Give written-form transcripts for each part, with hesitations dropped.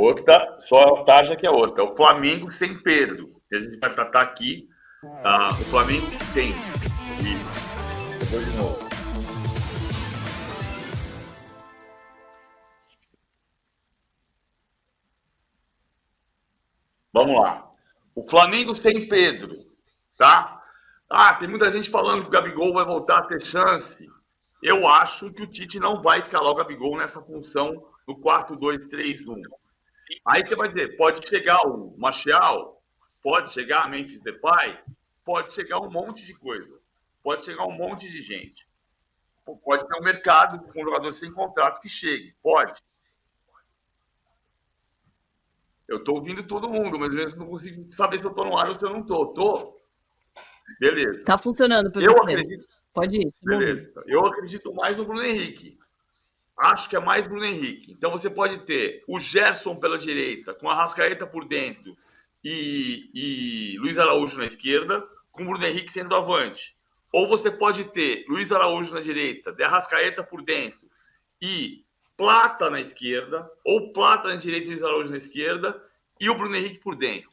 outra, só a tarja que é outra. O Flamengo sem Pedro, que a gente vai tratar aqui. O Flamengo tem. Vou de novo. Vamos lá. O Flamengo sem Pedro, tá? Tem muita gente falando que o Gabigol vai voltar a ter chance. Eu acho que o Tite não vai escalar o Gabigol nessa função do 4-2-3-1. Aí você vai dizer, pode chegar o Martial, pode chegar a Memphis Depay, pode chegar um monte de coisa, pode chegar um monte de gente. Pode ter um mercado com jogadores sem contrato que chegue, pode. Eu estou ouvindo todo mundo, mas eu não consigo saber se eu estou no ar ou se eu não estou. Estou? Beleza. Tá funcionando, eu acredito. Pode ir. Beleza. Eu acredito mais no Bruno Henrique. Acho que é mais Bruno Henrique. Então você pode ter o Gerson pela direita, com a Arrascaeta por dentro e Luiz Araújo na esquerda, com o Bruno Henrique sendo avante. Ou você pode ter Luiz Araújo na direita, de Arrascaeta por dentro e Plata na esquerda, ou Plata na direita e Luiz Araújo na esquerda, e o Bruno Henrique por dentro.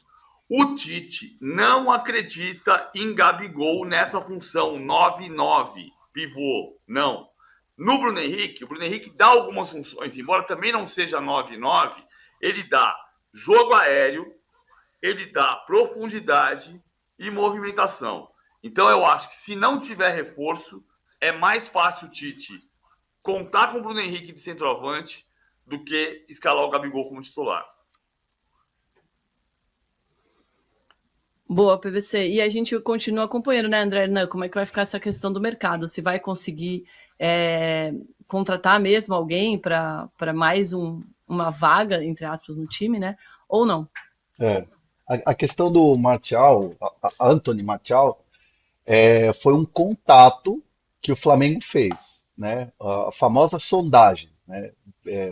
O Tite não acredita em Gabigol nessa função 9-9, pivô, não. No Bruno Henrique, o Bruno Henrique dá algumas funções, embora também não seja 9-9, ele dá jogo aéreo, ele dá profundidade e movimentação. Então eu acho que se não tiver reforço, é mais fácil o Tite contar com o Bruno Henrique de centroavante do que escalar o Gabigol como titular. Boa, PVC. E a gente continua acompanhando, né, André? Como é que vai ficar essa questão do mercado? Se vai conseguir contratar mesmo alguém para mais uma vaga, entre aspas, no time, né? Ou não? A questão do Martial, Anthony Martial, foi um contato que o Flamengo fez, né? A famosa sondagem, né?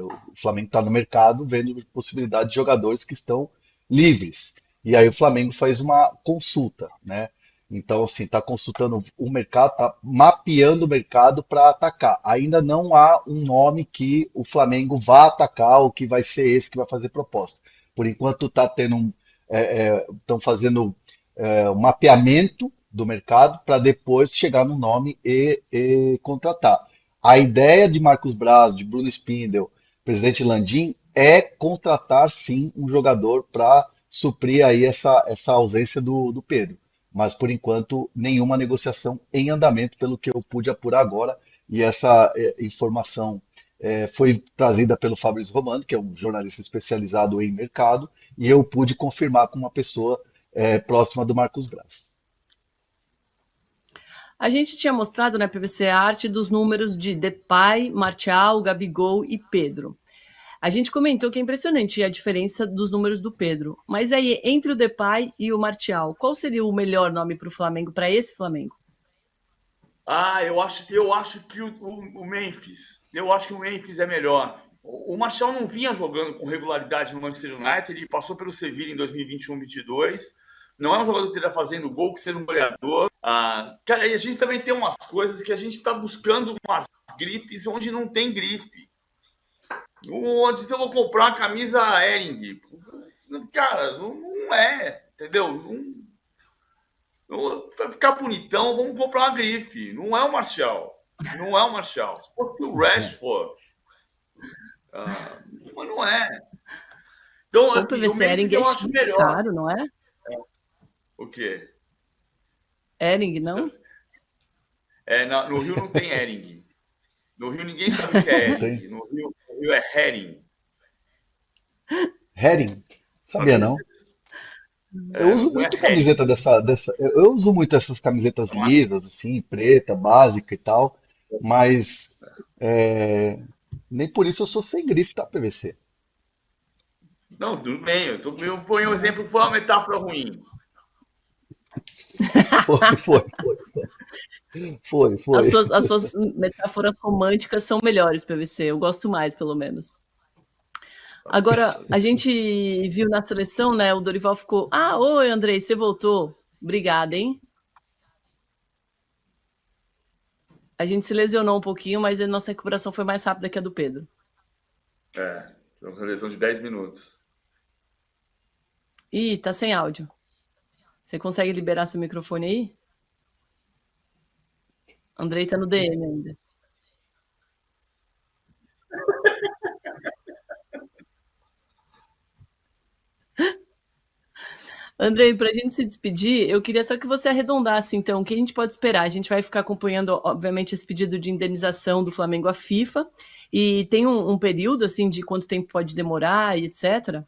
O Flamengo está no mercado vendo possibilidade de jogadores que estão livres. E aí o Flamengo faz uma consulta, né? Então, assim, está consultando o mercado, está mapeando o mercado para atacar. Ainda não há um nome que o Flamengo vá atacar ou que vai ser esse que vai fazer proposta. Por enquanto está tendo estão fazendo um mapeamento do mercado para depois chegar no nome e contratar. A ideia de Marcos Braz, de Bruno Spindel, presidente Landim, é contratar sim um jogador para suprir aí essa ausência do Pedro. Mas por enquanto nenhuma negociação em andamento, pelo que eu pude apurar agora, e essa informação foi trazida pelo Fabrício Romano, que é um jornalista especializado em mercado, e eu pude confirmar com uma pessoa próxima do Marcos Braz. A gente tinha mostrado na PVC a arte dos números de Depay, Martial, Gabigol e Pedro. A gente comentou que é impressionante a diferença dos números do Pedro. Mas aí, entre o Depay e o Martial, qual seria o melhor nome para o Flamengo, para esse Flamengo? Eu acho que o Memphis. Eu acho que o Memphis é melhor. O Martial não vinha jogando com regularidade no Manchester United, ele passou pelo Sevilla em 2021-22. Não é um jogador que esteja fazendo gol, que seja um goleador. Cara, e a gente também tem umas coisas que a gente está buscando umas grifes onde não tem grife. Onde se eu vou comprar uma camisa Hering, cara, não é, entendeu? Vai ficar bonitão, vamos comprar uma grife. Não é o Martial. Não é o Martial. Se fosse o Rashford. Mas não é. Então, o PVC Hering eu acho melhor. Caro, não é? O quê? Hering, não? No Rio não tem Hering. No Rio ninguém sabe o que é Hering. No Rio é Hering. Hering? Sabia não. Eu uso muito camiseta dessa. Eu uso muito essas camisetas lisas, assim, preta, básica e tal. Mas nem por isso eu sou sem grife, tá, PVC? Não, tudo bem. Eu ponho um exemplo que foi uma metáfora ruim. Foi. As suas metáforas românticas são melhores, PVC. Eu gosto mais, pelo menos. Agora, a gente viu na seleção, né? O Dorival ficou... oi, Andrei, você voltou. Obrigada, hein? A gente se lesionou um pouquinho, mas a nossa recuperação foi mais rápida que a do Pedro. Foi uma lesão de 10 minutos. Ih, tá sem áudio. Você consegue liberar seu microfone aí? Andrei tá no DM ainda. Andrei, para a gente se despedir, eu queria só que você arredondasse, então, o que a gente pode esperar? A gente vai ficar acompanhando, obviamente, esse pedido de indenização do Flamengo à FIFA, e tem um período, assim, de quanto tempo pode demorar e etc.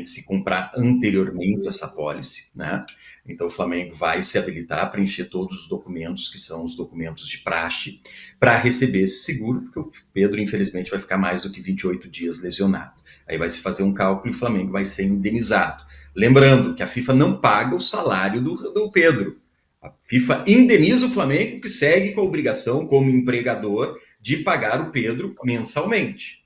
Se comprar anteriormente essa pólice, né? Então o Flamengo vai se habilitar a preencher todos os documentos que são os documentos de praxe para receber esse seguro, porque o Pedro infelizmente vai ficar mais do que 28 dias lesionado. Aí vai se fazer um cálculo e o Flamengo vai ser indenizado. Lembrando que a FIFA não paga o salário do Pedro. A FIFA indeniza o Flamengo, que segue com a obrigação como empregador de pagar o Pedro mensalmente.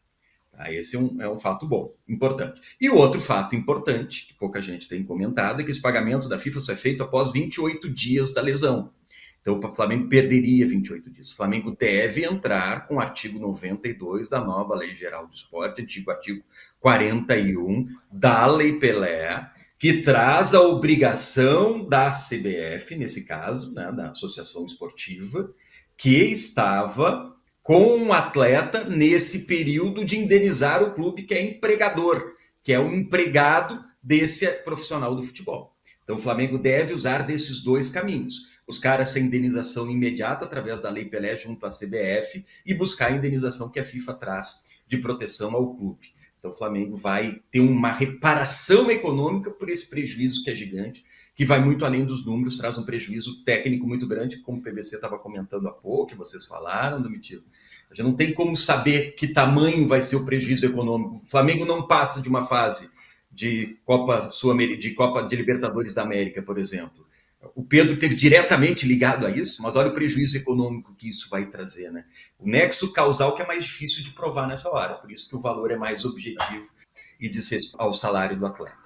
Esse é um fato bom, importante. E o outro fato importante, que pouca gente tem comentado, é que esse pagamento da FIFA só é feito após 28 dias da lesão. Então o Flamengo perderia 28 dias. O Flamengo deve entrar com o artigo 92 da nova Lei Geral do Esporte, antigo artigo 41 da Lei Pelé, que traz a obrigação da CBF, nesse caso, né, da Associação Esportiva, que estava com um atleta nesse período de indenizar o clube que é empregador, que é o empregado desse profissional do futebol. Então o Flamengo deve usar desses dois caminhos. Buscar essa indenização imediata através da Lei Pelé junto à CBF e buscar a indenização que a FIFA traz de proteção ao clube. Então o Flamengo vai ter uma reparação econômica por esse prejuízo que é gigante, que vai muito além dos números, traz um prejuízo técnico muito grande, como o PVC estava comentando há pouco, que vocês falaram, Domitila. A gente não tem como saber que tamanho vai ser o prejuízo econômico. O Flamengo não passa de uma fase de Copa de Libertadores da América, por exemplo. O Pedro esteve diretamente ligado a isso, mas olha o prejuízo econômico que isso vai trazer, né? O nexo causal que é mais difícil de provar nessa hora, por isso que o valor é mais objetivo e diz respeito ao salário do atleta.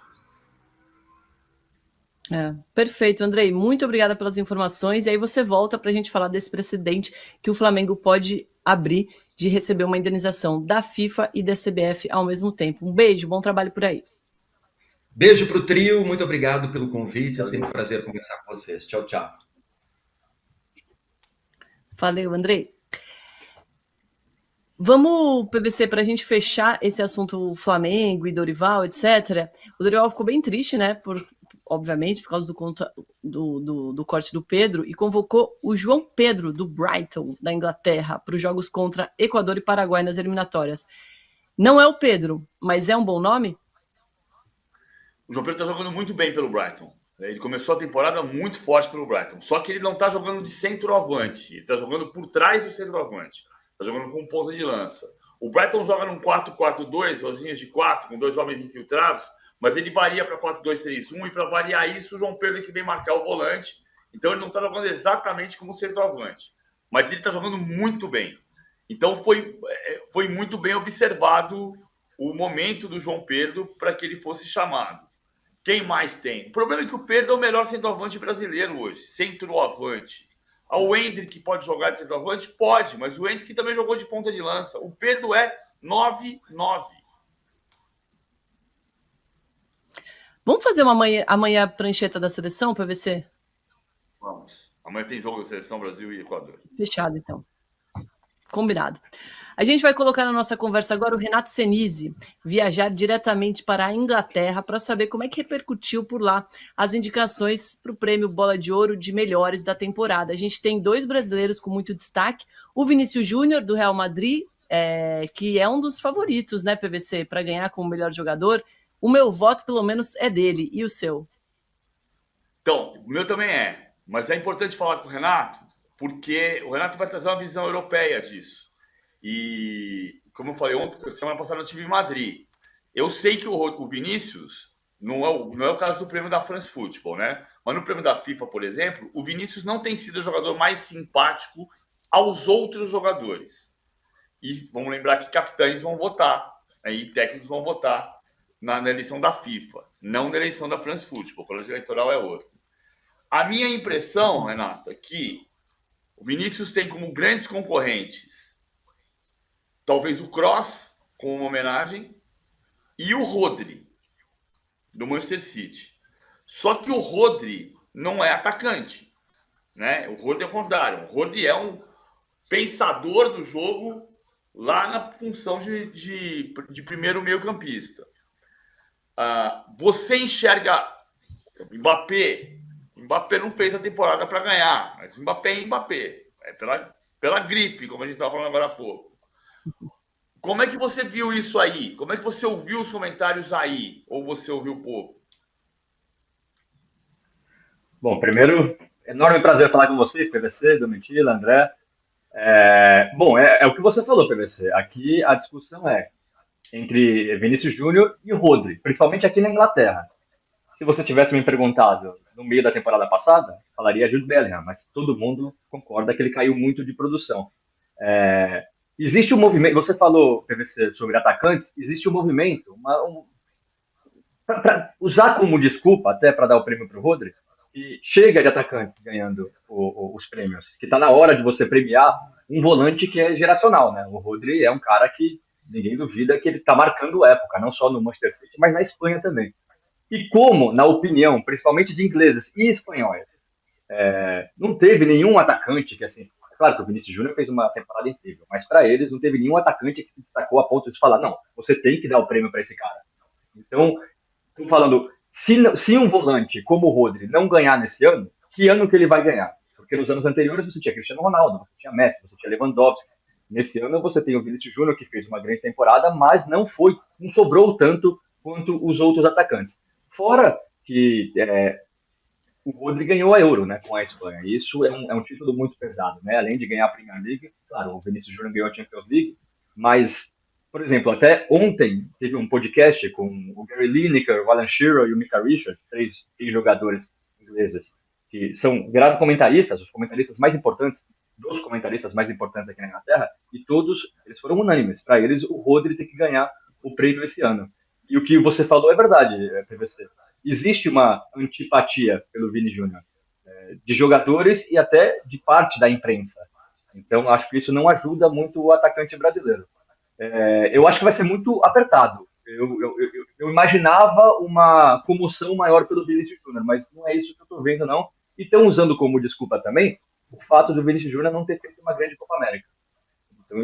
Perfeito, Andrei. Muito obrigada pelas informações. E aí você volta para a gente falar desse precedente que o Flamengo pode abrir de receber uma indenização da FIFA e da CBF ao mesmo tempo. Um beijo, bom trabalho por aí. Beijo para o trio, muito obrigado pelo convite. É sempre um prazer conversar com vocês. Tchau, tchau. Valeu, Andrei. Vamos, PVC, para a gente fechar esse assunto Flamengo e Dorival, etc. O Dorival ficou bem triste, né? Obviamente, por causa do corte do Pedro, e convocou o João Pedro, do Brighton, da Inglaterra, para os jogos contra Equador e Paraguai nas eliminatórias. Não é o Pedro, mas é um bom nome? O João Pedro está jogando muito bem pelo Brighton. Ele começou a temporada muito forte pelo Brighton. Só que ele não está jogando de centroavante. Ele está jogando por trás do centroavante. Está jogando com ponta de lança. O Brighton joga num 4-4-2, rosinhas de 4, com dois homens infiltrados, mas ele varia para 4-2-3-1 e para variar isso, o João Pedro é que vem marcar o volante. Então ele não está jogando exatamente como centroavante. Mas ele está jogando muito bem. Então foi muito bem observado o momento do João Pedro para que ele fosse chamado. Quem mais tem? O problema é que o Pedro é o melhor centroavante brasileiro hoje. Centroavante. O Endrick pode jogar de centroavante? Pode, mas o Endrick também jogou de ponta de lança. O Pedro é 9-9. Vamos fazer amanhã a prancheta da seleção, PVC? Vamos. Amanhã tem jogo da Seleção Brasil e Equador. Fechado, então. Combinado. A gente vai colocar na nossa conversa agora o Renato Senise, viajar diretamente para a Inglaterra para saber como é que repercutiu por lá as indicações para o prêmio Bola de Ouro de melhores da temporada. A gente tem 2 brasileiros com muito destaque, o Vinícius Júnior, do Real Madrid, que é um dos favoritos, né, PVC, para ganhar como melhor jogador. O meu voto, pelo menos, é dele. E o seu? Então, o meu também é. Mas é importante falar com o Renato, porque o Renato vai trazer uma visão europeia disso. E, como eu falei ontem, semana passada eu estive em Madrid. Eu sei que o Vinícius não é o caso do prêmio da France Football, né? Mas no prêmio da FIFA, por exemplo, o Vinícius não tem sido o jogador mais simpático aos outros jogadores. E vamos lembrar que capitães vão votar, né? E técnicos vão votar na eleição da FIFA, não na eleição da France Football. O colégio eleitoral é outro. A minha impressão, Renato, é que o Vinícius tem como grandes concorrentes talvez o Kroos, com uma homenagem, e o Rodri, do Manchester City. Só que o Rodri não é atacante, né? O Rodri é o contrário. O Rodri é um pensador do jogo lá na função de primeiro meio-campista. Você enxerga Mbappé. Mbappé não fez a temporada para ganhar, mas Mbappé é Mbappé. É pela grife, como a gente estava falando agora há pouco. Como é que você viu isso aí? Como é que você ouviu os comentários aí? Ou você ouviu pouco? Bom, primeiro, enorme prazer falar com vocês, PVC, Domitila, André. Bom, é o que você falou, PVC. Aqui a discussão é entre Vinícius Júnior e Rodri, principalmente aqui na Inglaterra. Se você tivesse me perguntado no meio da temporada passada, falaria Jude Bellingham, mas todo mundo concorda que ele caiu muito de produção. Existe um movimento, você falou, PVC, sobre atacantes, existe um movimento, para usar como desculpa, até para dar o prêmio para o Rodri, e chega de atacantes ganhando os prêmios, que está na hora de você premiar um volante que é geracional, né? O Rodri é um cara que ninguém duvida que ele está marcando época, não só no Manchester City, mas na Espanha também. E como, na opinião, principalmente de ingleses e espanhóis, não teve nenhum atacante que, assim, é claro que o Vinícius Júnior fez uma temporada incrível, mas para eles não teve nenhum atacante que se destacou a ponto de falar, não, você tem que dar o prêmio para esse cara. Então, estou falando, se um volante como o Rodri não ganhar nesse ano, que ano que ele vai ganhar? Porque nos anos anteriores você tinha Cristiano Ronaldo, você tinha Messi, você tinha Lewandowski. Nesse ano você tem o Vinícius Júnior, que fez uma grande temporada, mas não sobrou tanto quanto os outros atacantes. Fora que o Rodri ganhou a Euro, né, com a Espanha. Isso é um título muito pesado, né? Além de ganhar a Premier League, claro, o Vinícius Júnior ganhou a Champions League, mas, por exemplo, até ontem teve um podcast com o Gary Lineker, o Alan Shearer e o Micah Richards, três jogadores ingleses que são grandes comentaristas, os comentaristas mais importantes, dos comentaristas mais importantes aqui na Inglaterra, e todos eles foram unânimes. Para eles, o Rodri tem que ganhar o prêmio esse ano. E o que você falou é verdade, PVC. Existe uma antipatia pelo Vini Júnior, de jogadores e até de parte da imprensa. Então, acho que isso não ajuda muito o atacante brasileiro. Eu acho que vai ser muito apertado. Eu imaginava uma comoção maior pelo Vinícius Júnior, mas não é isso que eu estou vendo, não. E estão usando como desculpa também o fato do Vinícius Júnior não ter feito uma grande Copa América. Então,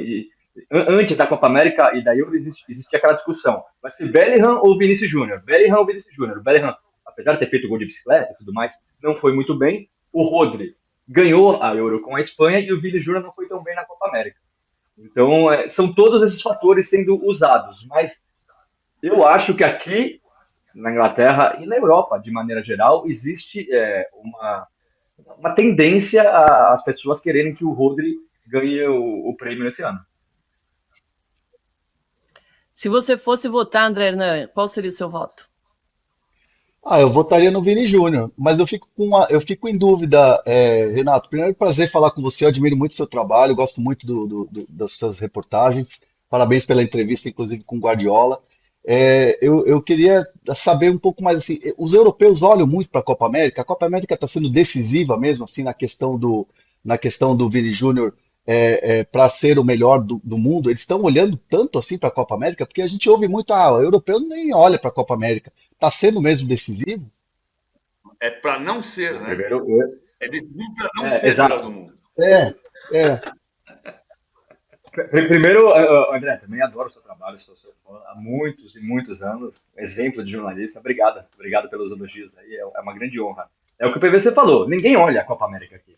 antes da Copa América e da Euro existia aquela discussão. Vai ser Bellingham ou Vinícius Júnior? Bellingham ou Vinícius Júnior? Bellingham, apesar de ter feito gol de bicicleta e tudo mais, não foi muito bem. O Rodri ganhou a Euro com a Espanha e o Vinícius Júnior não foi tão bem na Copa América. Então, são todos esses fatores sendo usados. Mas eu acho que aqui, na Inglaterra e na Europa, de maneira geral, existe uma tendência às pessoas quererem que o Rodri ganhe o prêmio esse ano. Se você fosse votar, André Hernan, qual seria o seu voto? Eu votaria no Vini Júnior, mas eu fico em dúvida, Renato. Primeiro, prazer falar com você, eu admiro muito o seu trabalho, gosto muito das suas reportagens. Parabéns pela entrevista, inclusive com o Guardiola. Eu queria saber um pouco mais assim, os europeus olham muito para a Copa América está sendo decisiva mesmo assim na questão do Vini Júnior para ser o melhor do mundo. Eles estão olhando tanto assim para a Copa América, porque a gente ouve muito, o europeu nem olha para a Copa América. Está sendo mesmo decisivo? É para não ser, né? É decisivo para não ser exato. melhor do mundo. Primeiro, André, também adoro o seu trabalho, sou fã há muitos e muitos anos, exemplo de jornalista. Obrigado pelos elogios aí, é uma grande honra. É o que o PVC falou, ninguém olha a Copa América aqui.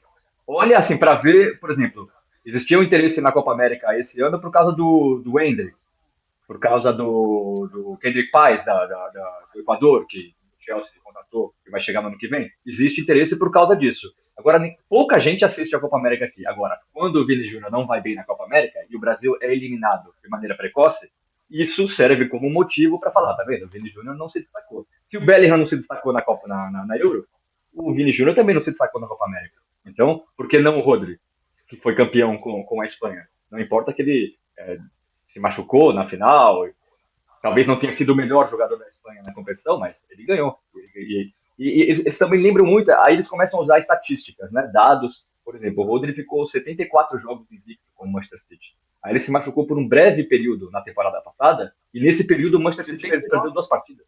Olha assim, para ver, por exemplo, existia um interesse na Copa América esse ano por causa do Hendrick, por causa do Kendrick Paz, do Equador, que o Chelsea contratou, que vai chegar no ano que vem. Existe interesse por causa disso. Agora, pouca gente assiste a Copa América aqui. Agora, quando o Vini Júnior não vai bem na Copa América e o Brasil é eliminado de maneira precoce, isso serve como motivo para falar, tá vendo? O Vini Júnior não se destacou. Se o Bellingham não se destacou na Copa, na Euro, o Vini Júnior também não se destacou na Copa América. Então, por que não o Rodri, que foi campeão com a Espanha? Não importa que ele se machucou na final. Talvez não tenha sido o melhor jogador da Espanha na competição, mas ele ganhou. E eles também lembram muito, aí eles começam a usar estatísticas, né? Dados, por exemplo, o Rodri ficou 74 jogos invicto com o Manchester City. Aí ele se machucou por um breve período na temporada passada, e nesse período o Manchester City perdeu 2 partidas.